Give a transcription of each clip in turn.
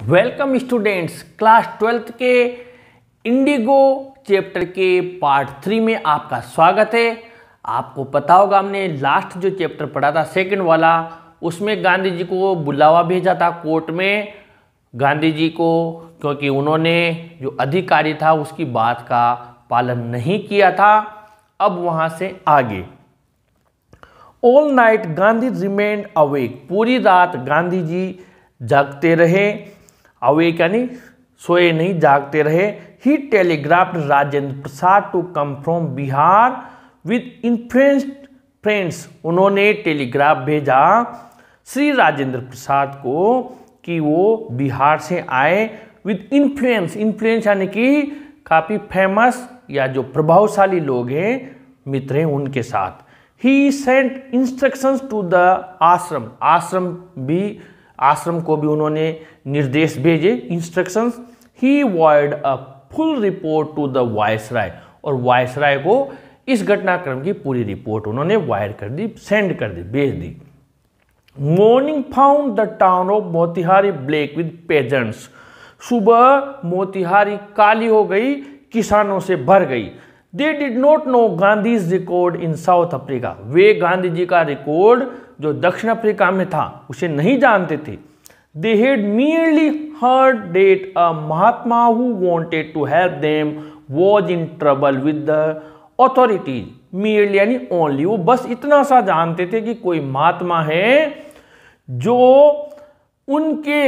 Welcome students, class 12th के Indigo chapter के part 3 में आपका स्वागत है। आपको पता होगा हमने लास्ट जो चैप्टर पढ़ा था सेकंड वाला, उसमें गांधी जी को बुलावा भेजा था कोर्ट में गांधी जी को, क्योंकि उन्होंने जो अधिकारी था उसकी बात का पालन नहीं किया था। अब वहां से आगे, all night Gandhi remained awake, पूरी रात गांधी जी जागते रहे। अवेक यानी सोए नहीं, जागते रहे। He telegraphed Rajendra Prasad to come from Bihar with influenced friends, उन्होंने टेलीग्राफ भेजा श्री राजेंद्र प्रसाद को कि वो बिहार से आए विद इन्फ्लुएंस। इन्फ्लुएंस यानी कि काफ़ी फेमस या जो प्रभावशाली लोग हैं, मित्र हैं, उनके साथ। He sent instructions to the ashram, ashram को भी उन्होंने निर्देश भेजे, instructions. He wired a full report to the viceroy, और वायसराय को इस घटनाक्रम की पूरी रिपोर्ट उन्होंने वायर कर दी, सेंड कर दी, भेज दी। Morning found the town of Motihari black with peasants, सुबह मोतिहारी काली हो गई, किसानों से भर गई। They did not know Gandhi's record in South Africa, वे गांधी जी का रिकॉर्ड जो दक्षिण अफ्रीका में था उसे नहीं जानते थे। They had merely heard that a Mahatma who wanted to help them was in trouble with the authorities, merely यानी only, वो बस इतना सा जानते थे कि कोई महात्मा है जो उनके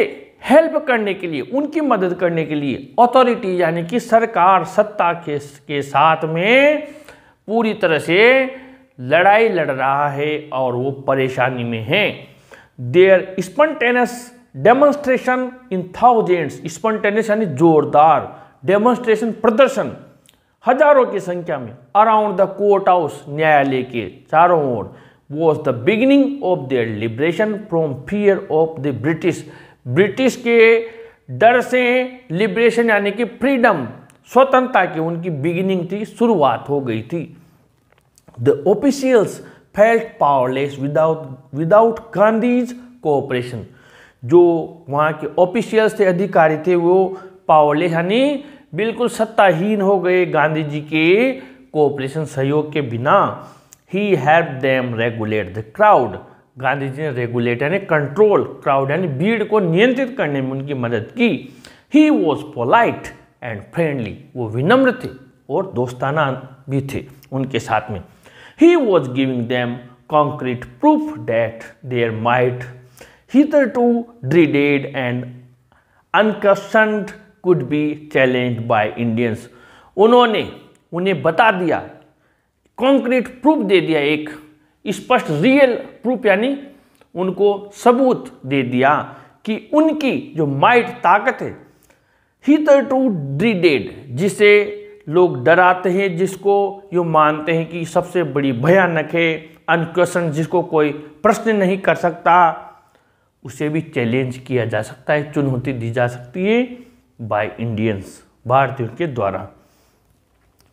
हेल्प करने के लिए, उनकी मदद करने के लिए अथॉरिटी यानी कि सरकार, सत्ता के साथ में पूरी तरह से लड़ाई लड़ रहा है और वो परेशानी में है। Their spontaneous demonstration in thousands, spontaneous यानी जोरदार, डेमोन्स्ट्रेशन प्रदर्शन हजारों की संख्या में अराउंड द कोर्ट हाउस, न्यायालय के चारों ओर, was the beginning of their liberation from fear of the British, British के डर से लिबरेशन यानी कि फ्रीडम, स्वतंत्रता की उनकी बिगिनिंग थी, शुरुआत हो गई थी। The officials felt powerless without Gandhi's cooperation, जो वहाँ के ऑफिशियल्स थे, अधिकारी थे, वो पावरलेस यानी बिल्कुल सत्ताहीन हो गए गांधी जी के कोऑपरेशन, सहयोग के बिना। He helped them regulate the crowd, Gandhi ji ने रेगुलेट यानी कंट्रोल, क्राउड यानी भीड़ को नियंत्रित करने में उनकी मदद की। He was polite and friendly, वो विनम्र थे और दोस्ताना भी थे उनके साथ में। He was giving them concrete proof that their might, hitherto dreaded and unquestioned, could be challenged by Indians, उन्होंने उन्हें बता दिया, कॉन्क्रीट प्रूफ दे दिया, एक स्पष्ट रियल प्रूफ यानी उनको सबूत दे दिया कि उनकी जो माइट, ताकत है, hitherto dreaded, जिसे लोग डराते हैं, जिसको यो मानते हैं कि सबसे बड़ी भयानक है, अनक्वेश्चन, जिसको कोई प्रश्न नहीं कर सकता, उसे भी चैलेंज किया जा सकता है, चुनौती दी जा सकती है बाय इंडियंस, भारतीयों के द्वारा।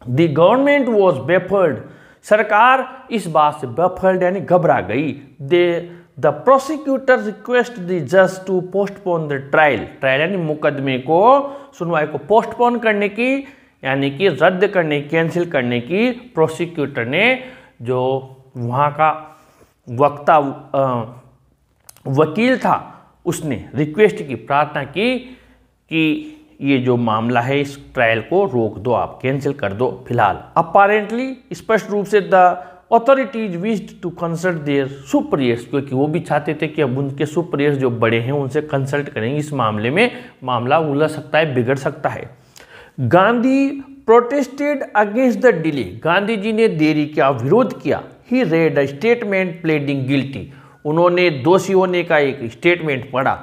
द गवर्नमेंट वॉज बेफर्ड, सरकार इस बात से बेफर्ड यानी घबरा गई। द प्रोसिक्यूटर रिक्वेस्ट द जज to postpone the trial, trial यानी मुकदमे को, सुनवाई को पोस्टपोन करने की यानी कि रद्द करने, कैंसिल करने की प्रोसिक्यूटर ने, जो वहाँ का वकील था, उसने रिक्वेस्ट की, प्रार्थना की कि ये जो मामला है इस ट्रायल को रोक दो, आप कैंसिल कर दो फिलहाल। अपारेंटली, स्पष्ट रूप से, the authorities wished to consult their superiors, क्योंकि वो भी चाहते थे कि अब उनके सुपीरियर्स जो बड़े हैं उनसे कंसल्ट करेंगे, इस मामले में मामला उलझ सकता है, बिगड़ सकता है। Gandhi protested against the delay, Gandhi ji ने देरी का विरोध किया। He read a statement pleading guilty, उन्होंने दोषी होने का एक स्टेटमेंट पढ़ा।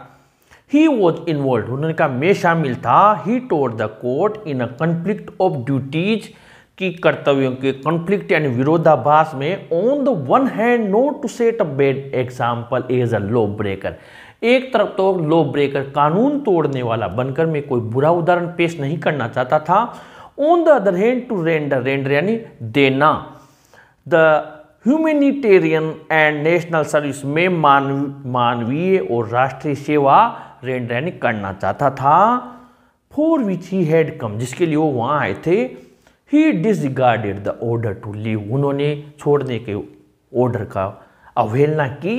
ही वॉज इन्वॉल्व, उन्होंने कहा मैं शामिल था। He told the court in a conflict of duties, की कर्तव्यों के कॉन्फ्लिक्ट यानी विरोधाभास में। On the one hand not to set a bad example as a law breaker, एक तरफ तो लॉ ब्रेकर, कानून तोड़ने वाला बनकर मैं कोई बुरा उदाहरण पेश नहीं करना चाहता था। On the other hand to render, render यानी देना, the humanitarian and national service में मानवीय और राष्ट्रीय सेवा रेंडर यानी करना चाहता था, for which he had come, जिसके लिए वो वहाँ आए थे। He disregarded the order to leave, उन्होंने छोड़ने के ऑर्डर का अवहेलना की।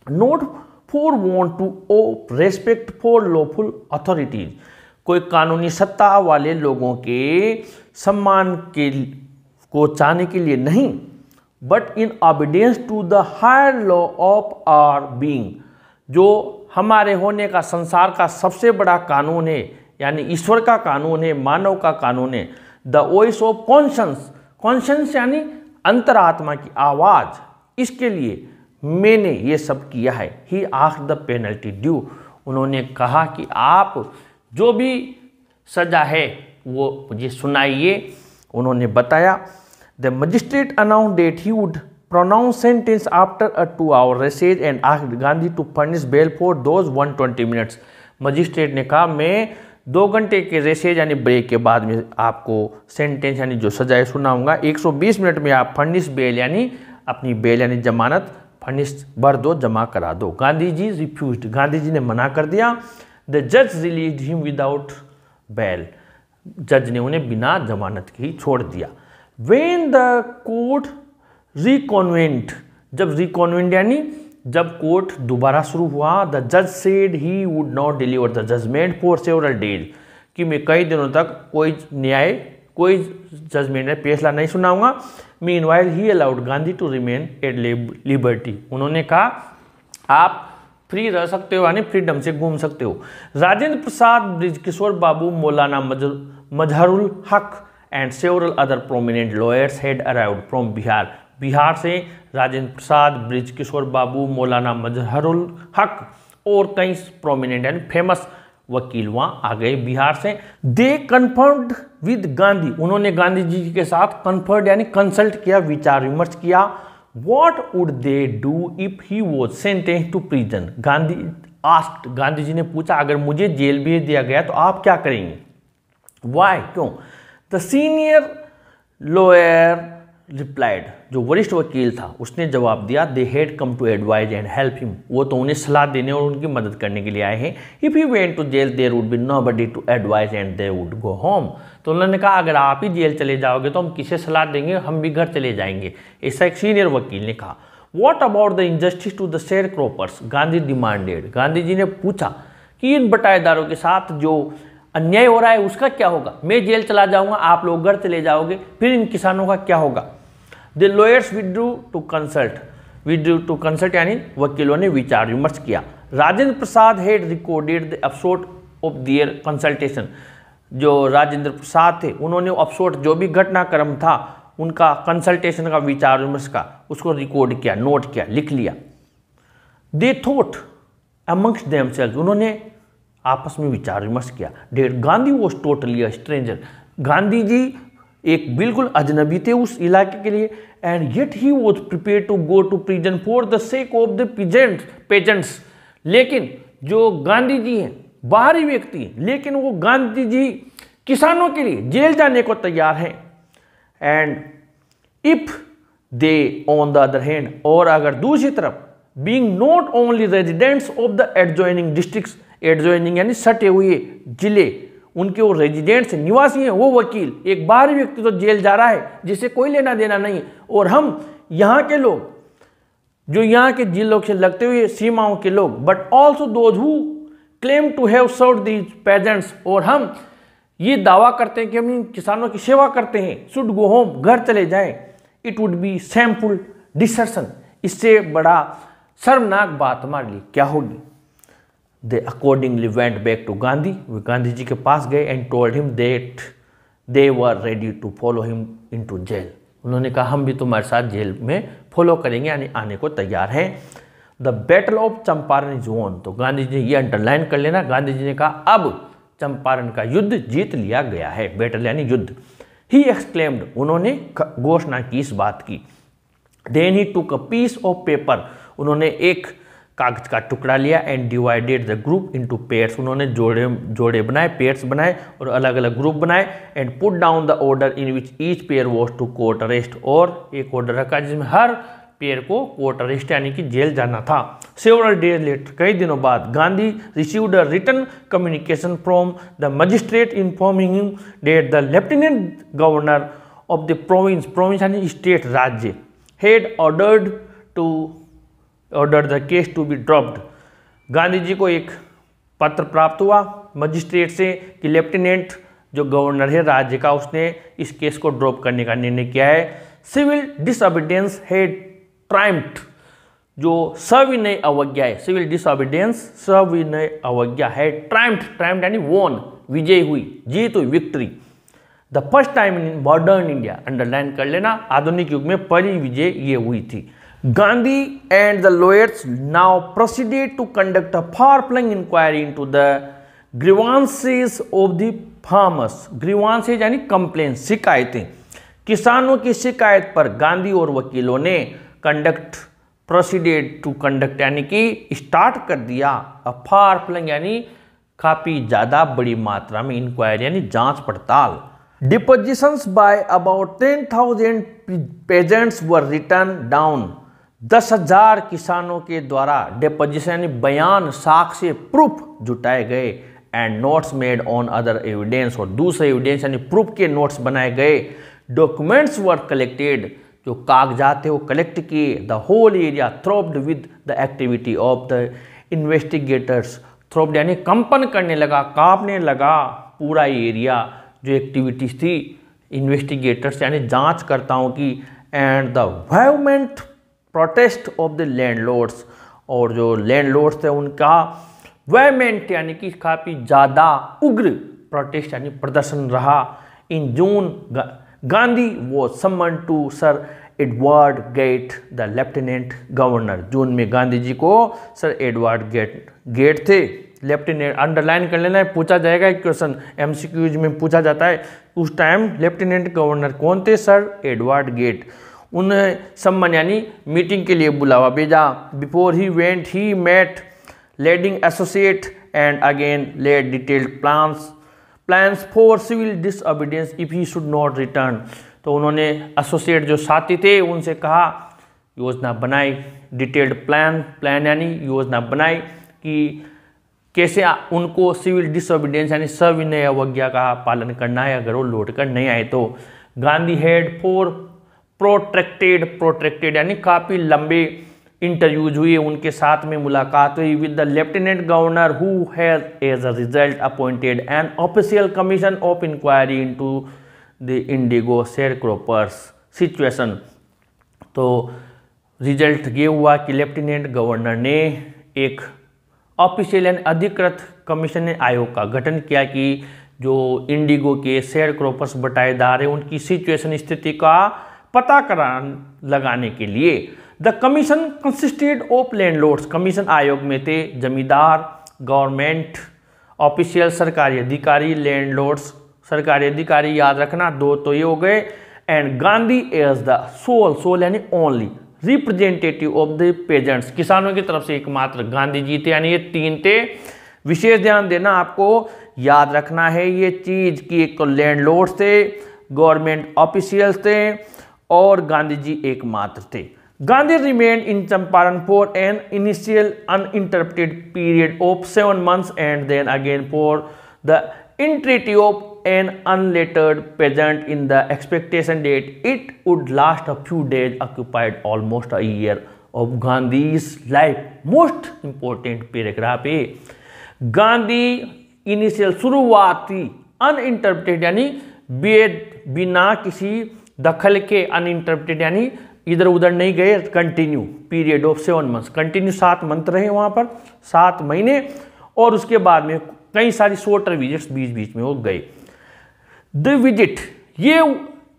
नोट फॉर वॉन्ट टू ओ रेस्पेक्ट फॉर लॉफुल अथॉरिटीज, कोई कानूनी सत्ता वाले लोगों के सम्मान के को चाहने के लिए नहीं, but in obedience to the higher law of our being, जो हमारे होने का संसार का सबसे बड़ा कानून है, यानी ईश्वर का कानून है, मानव का कानून है। The voice of conscience, conscience यानी अंतरात्मा की आवाज़, इसके लिए मैंने ये सब किया है। He asked the penalty due, उन्होंने कहा कि आप जो भी सजा है वो मुझे सुनाइए। उन्होंने बताया। The magistrate announce that he would pronounce sentence after a 2 hour recess and asked Gandhi to furnish bail for those 120 minutes. Magistrate ने कहा मैं 2 घंटे के रेसेज यानी ब्रेक के बाद में आपको सेंटेंस यानी जो सजाए सुनाऊंगा। 120 मिनट में आप फर्निश बेल यानी अपनी बेल यानी जमानत फर्निश भर दो, जमा करा दो। गांधी जी रिफ्यूज्ड, गांधी जी ने मना कर दिया। द जज रिलीज्ड हिम विदाउट बेल, जज ने उन्हें बिना जमानत के ही छोड़ दिया। वेन द कोर्ट रिकॉन्वेंट, जब रिकॉन्वेंट यानी जब कोर्ट दोबारा शुरू हुआ, द जज said he would not deliver the judgment for several days, कि मैं कई दिनों तक कोई जजमेंट है फैसला नहीं सुनाऊंगा। Meanwhile he allowed Gandhi to remain at liberty, उन्होंने कहा आप फ्री रह सकते हो यानी फ्रीडम से घूम सकते हो। राजेंद्र प्रसाद, ब्रिजकिशोर बाबू, मौलाना मजहरुल हक and several other prominent lawyers had arrived from Bihar, Bihar से राजेंद्र प्रसाद, ब्रिजकिशोर बाबू, मौलाना मजहरुल हक और कई प्रोमिनेंट यानी फेमस वकील वहाँ आ गए बिहार से। दे कन्फर्ड विद गांधी, उन्होंने गांधी जी के साथ कन्फर्ड यानी कंसल्ट किया, विचार विमर्श किया। What would they do if he was sentenced to prison? Gandhi asked, Gandhi ji ने पूछा अगर मुझे जेल भेज दिया गया तो आप क्या करेंगे? Why? क्यों? The senior lawyer replied, जो वरिष्ठ वकील था उसने जवाब दिया, they had come to advise and help him, वो तो उन्हें सलाह देने और उनकी मदद करने के लिए आए हैं। If he went to jail there would be nobody to advise and they would go home, तो उन्होंने कहा अगर आप ही जेल चले जाओगे तो हम किसे सलाह देंगे, हम भी घर चले जाएंगे, ऐसा एक सीनियर वकील ने कहा। What about the injustice to the sharecroppers? Gandhi demanded, Gandhi ji ने पूछा कि इन बटाईदारों के साथ जो अन्याय हो रहा है उसका क्या होगा? मैं जेल चला जाऊंगा, आप लोग घर चले जाओगे, फिर इन किसानों का क्या होगा? The lawyers withdrew to consult यानी वकीलों ने विचार विमर्श किया। Rajendra Prasad had recorded the upshot of their consultation, जो राजेंद्र प्रसाद थे उन्होंने अपसोट जो भी घटनाक्रम था उनका कंसल्टेशन का विचार विमर्श का उसको रिकॉर्ड किया, नोट किया, लिख लिया। दे थॉट अमंग्स्ट देमसेल्व्स, उन्होंने आपस में विचार विमर्श किया। That Gandhi was totally a stranger, Gandhi ji एक बिल्कुल अजनबी थे उस इलाके के लिए। And yet he was prepare to go to prison for the sake of the peasants, लेकिन जो गांधी जी हैं बाहरी व्यक्ति, लेकिन वो गांधी जी किसानों के लिए जेल जाने को तैयार हैं। And if they on the other hand, और अगर दूसरी तरफ being not only residents of the adjoining districts, adjoining यानी सटे हुए जिले, उनके वो रेजिडेंट्स निवासी हैं, वो वकील, एक बाहरी व्यक्ति तो जेल जा रहा है जिसे कोई लेना देना नहीं, और हम यहाँ के लोग जो यहाँ के जिलों से लगते हुए सीमाओं के लोग, but also those who claim to have served these peasants, और हम ये दावा करते हैं कि हम इन किसानों की सेवा करते हैं, शुड गो होम, घर चले जाएं। It would be shameful desertion, इससे बड़ा शर्मनाक बात हमारे लिए क्या होगी। They accordingly went back to Gandhi, वे गांधी जी के पास गए and told him that they were ready to follow him into jail, उन्होंने कहा हम भी तुम्हारे साथ जेल में फॉलो करेंगे यानी आने को तैयार हैं। The battle of Champaran is won, तो गांधी जी ये अंडरलाइन कर लेना, गांधी जी ने कहा अब चंपारण का युद्ध जीत लिया गया है, बैटल यानी युद्ध। ही एक्सक्लेम्ड, उन्होंने घोषणा की इस बात की। Then he took a piece of paper, उन्होंने एक कागज का टुकड़ा लिया and divided the group into pairs, उन्होंने जोड़े बनाए, पेयर्स बनाए और अलग अलग ग्रुप बनाए। And put down the order in which each pair was to court arrest, और एक ऑर्डर रखा जिसमें हर पियर को कोर्ट अरेस्ट यानी कि जेल जाना था। सेवरल डेज लेटर, कई दिनों बाद, Gandhi received a written communication from the magistrate informing him that the lieutenant governor of the province यानी स्टेट, राज्य, had ordered the case to be dropped. Gandhi ji को एक पत्र प्राप्त हुआ मजिस्ट्रेट से कि लेफ्टिनेंट जो गवर्नर है राज्य का, उसने इस केस को ड्रॉप करने का निर्णय किया है। सिविल डिसओबीडियंस हैड ट्रायम्फ्ड, जो सविनय अवज्ञा है, सिविल डिसओबीडियंस सविनय अवज्ञा है ट्रायम्फ्ड यानी वॉन, विजय हुई, जीत हुई, victory. The first time in modern India, underline कर लेना, आधुनिक युग में पहली विजय ये हुई थी। Gandhi and the lawyers now proceeded to conduct a far flung inquiry into the grievances of the farmers. Grievances यानी कंप्लेन, शिकायतें, किसानों की शिकायत पर गांधी और वकीलों ने प्रोसीडेड टू कंडक्ट यानी कि स्टार्ट कर दिया, अ फार-फ्लंग यानी काफी ज्यादा बड़ी मात्रा में, इंक्वायरी यानी जांच पड़ताल। Depositions by about 10,000 peasants were written down. 10,000 किसानों के द्वारा डिपोजिशन यानी बयान, साक्ष्य, प्रूफ जुटाए गए। And notes made on other evidence, और दूसरे एविडेंस यानी प्रूफ के नोट्स बनाए गए। डॉक्यूमेंट्स वर कलेक्टेड, जो कागजात थे वो कलेक्ट किए। The whole area throbbed with the activity of the investigators. Throbbed यानी कंपन करने लगा, कांपने लगा पूरा एरिया, जो एक्टिविटीज थी इन्वेस्टिगेटर्स यानी जांचकर्ताओं की। And the violent protest of the landlords, और जो लैंडलॉर्ड्स थे उनका वायलेंट यानी कि काफी ज्यादा उग्र प्रोटेस्ट यानी प्रदर्शन रहा। इन June Gandhi was summon to sir Edward Gait the lieutenant governor. जून में गांधी जी को सर एडवर्ड गेट थे लेफ्टिनेंट, अंडरलाइन कर लेना है, पूछा जाएगा एक क्वेश्चन एमसीक्यूज में पूछा जाता है। उस टाइम लेफ्टिनेंट गवर्नर कौन थे? Sir Edward Gait. उन्हें सम्मान यानी मीटिंग के लिए बुलावा भेजा। Before he went he met leading associate and again laid detailed plans for civil disobedience if he should not return. तो उन्होंने एसोसिएट जो साथी थे उनसे कहा, योजना बनाई, डिटेल्ड प्लान यानी योजना बनाई कि कैसे उनको सिविल डिसओबीडियंस यानी सविनय अवज्ञा का पालन करना है अगर वो लौट कर नहीं आए तो। गांधी हैड फॉर प्रोट्रैक्टेड यानी काफ़ी लंबे इंटरव्यूज हुए, उनके साथ में मुलाकात हुई with the lieutenant governor who has as a result appointed an official commission of inquiry into the indigo sharecroppers situation. तो रिजल्ट ये हुआ कि लेफ्टिनेंट गवर्नर ने एक ऑफिशियल एंड अधिकृत कमीशन आयोग का गठन किया कि जो इंडिगो के शेयर क्रॉपर्स बटाईदार हैं उनकी सिचुएशन स्थिति का पता लगाने के लिए। The commission consisted of landlords, commission आयोग में थे जमींदार, गवर्नमेंट ऑफिशियल सरकारी अधिकारी, लैंडलॉर्ड्स सरकारी अधिकारी, याद रखना दो तो ये हो गए। And Gandhi as the sole यानी only representative of the peasants, किसानों की तरफ से एकमात्र गांधी जी थे, यानी ये तीन थे। विशेष ध्यान देना, आपको याद रखना है ये चीज कि एक तो लैंडलॉर्ड्स थे, गवर्नमेंट ऑफिशियल्स थे और गांधी जी एकमात्र थे। Gandhi remained in Champaran for an initial uninterrupted period of 7 months and then again for the entreaty of an unlettered peasant in the expectation that it would last a few days occupied almost a year of Gandhi's life. Most important paragraph है Gandhi initial शुरुआती uninterrupted यानी बिना किसी दखल के, uninterrupted यानी इधर उधर नहीं गए, continue period of 7 months, continue 7 month रहे वहां पर 7 महीने, और उसके बाद में कई सारी शॉर्टर विजिट्स बीच बीच में वो गए। द विजिट, ये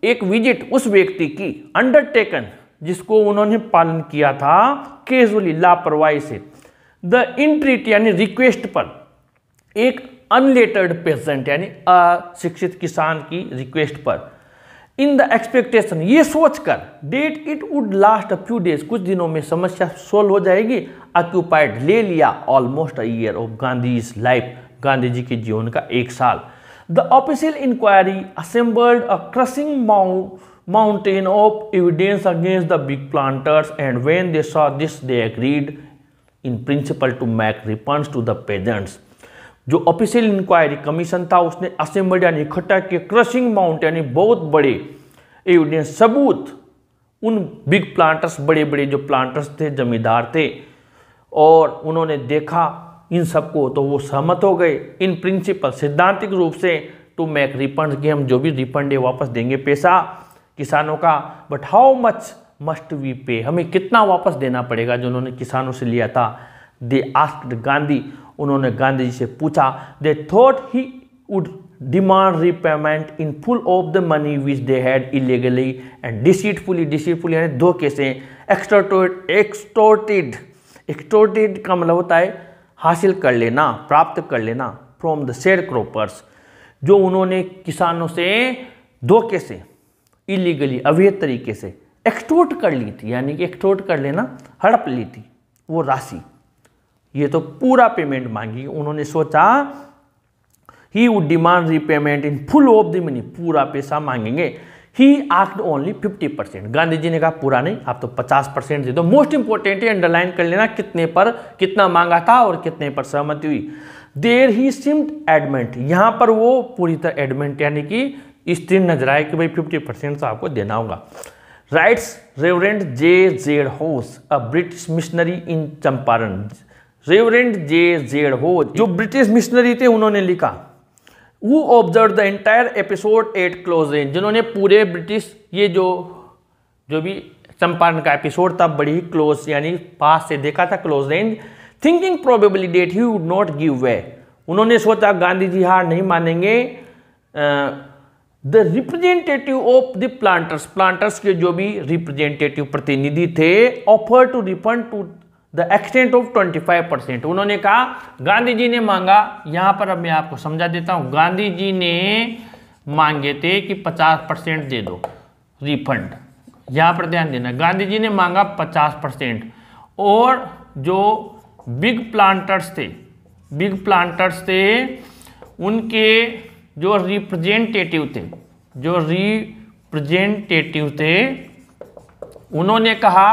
एक विजिट उस व्यक्ति की अंडरटेकन जिसको उन्होंने पालन किया था कैजुअली, लापरवाही से। द इंट्रीट यानी रिक्वेस्ट पर, एक अनलेटर्ड पेजेंट यानी अशिक्षित किसान की रिक्वेस्ट पर। इन द एक्सपेक्टेशन, ये सोचकर that it would last a few days, कुछ दिनों में समस्या सोल्व हो जाएगी। ऑक्यूपाइड ले लिया almost a year of Gandhi's life, Gandhi ji के जीवन का 1 साल। The official inquiry assembled a crushing mountain of evidence against the big planters, and when they saw this, they agreed in principle to make refunds to the peasants. जो official inquiry commission था उसने assembled यानी इकट्ठा किया crushing mount यानी बहुत बड़े evidence सबूत उन बिग प्लांटर्स बड़े बड़े जो प्लांटर्स थे जमींदार थे, और उन्होंने देखा इन सबको तो वो सहमत हो गए इन प्रिंसिपल सैद्धांतिक रूप से टू मेक रिफंड कि हम जो भी रिफंड है वापस देंगे पैसा किसानों का। But how much must we pay, हमें कितना वापस देना पड़ेगा जो उन्होंने किसानों से लिया था। दे आस्क्ड गांधी, उन्होंने गांधी जी से पूछा। They thought he would demand repayment in full of the money which they had illegally and deceitfully यानी धोखे से एक्सटोर्टेड का मतलब होता है हासिल कर लेना, प्राप्त कर लेना फ्रॉम द शेयर क्रॉपर्स, जो उन्होंने किसानों से धोखे से इलीगली अवैध तरीके से एक्सटोर्ट कर ली थी, यानी कि एक्सटोर्ट कर लेना हड़प ली थी वो राशि। ये तो पूरा पेमेंट मांगी। उन्होंने सोचा he would demand repayment in full of the money, पूरा पैसा मांगेंगे। He asked only 50%, Gandhi ji ने कहा पूरा नहीं आप तो 50% दे दो। मोस्ट इंपॉर्टेंट है अंडरलाइन कर लेना कितने पर कितना मांगा था और कितने पर सहमति हुई। देयर ही सीम्ड एडमेंट, यहाँ पर वो पूरी तरह एडमेंट यानी कि स्थिर नजर आए कि भाई 50% तो आपको देना होगा। Rights reverend J.Z. होस, a British missionary in Champaran. Reverend J.Z. होस जो ब्रिटिश मिशनरी थे उन्होंने लिखा Who observed the entire episode at close range, जिन्होंने पूरे ब्रिटिश ये जो भी चंपारण का एपिसोड था बड़ी ही क्लोज यानी पास से देखा था close range. Thinking probably that he would not give way, उन्होंने सोचा गांधी जी हार नहीं मानेंगे। The representative of the planters के जो भी रिप्रेजेंटेटिव प्रतिनिधि थे offer to refund to the extent of 25%, उन्होंने कहा गांधी जी ने मांगा, यहां पर अब मैं आपको समझा देता हूं, गांधी जी ने मांगे थे कि 50% दे दो रिफंड, यहां पर ध्यान देना गांधी जी ने मांगा 50%, और जो बिग प्लांटर्स थे उनके जो रिप्रेजेंटेटिव थे उन्होंने कहा,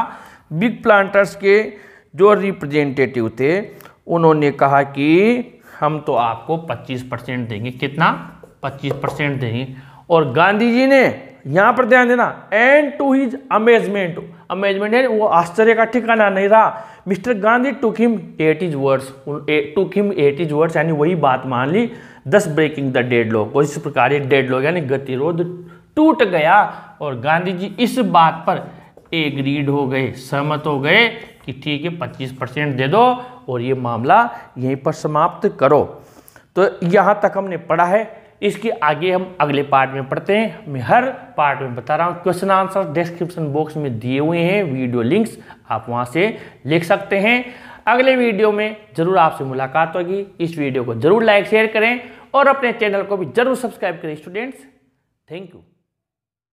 बिग प्लांटर्स के जो रिप्रेजेंटेटिव थे उन्होंने कहा कि हम तो आपको 25% देंगे। कितना? 25% देंगे। और गांधी जी ने यहां पर ध्यान देना, एंड टू हिज अमेजमेंट है वो आश्चर्य का ठिकाना नहीं रहा। Mister Gandhi took him at his words यानी वही बात मान ली, दस ब्रेकिंग द डेडलॉक, और इस प्रकार ये डेडलॉक यानी गतिरोध टूट गया और गांधी जी इस बात पर एग्रीड हो गए, सहमत हो गए कि ठीक है 25% दे दो और ये मामला यहीं पर समाप्त करो। तो यहाँ तक हमने पढ़ा है, इसके आगे हम अगले पार्ट में पढ़ते हैं। मैं हर पार्ट में बता रहा हूँ, क्वेश्चन आंसर डिस्क्रिप्शन बॉक्स में दिए हुए हैं, वीडियो लिंक्स आप वहाँ से लिख सकते हैं। अगले वीडियो में जरूर आपसे मुलाकात होगी। इस वीडियो को जरूर लाइक शेयर करें और अपने चैनल को भी जरूर सब्सक्राइब करें स्टूडेंट्स। Thank you.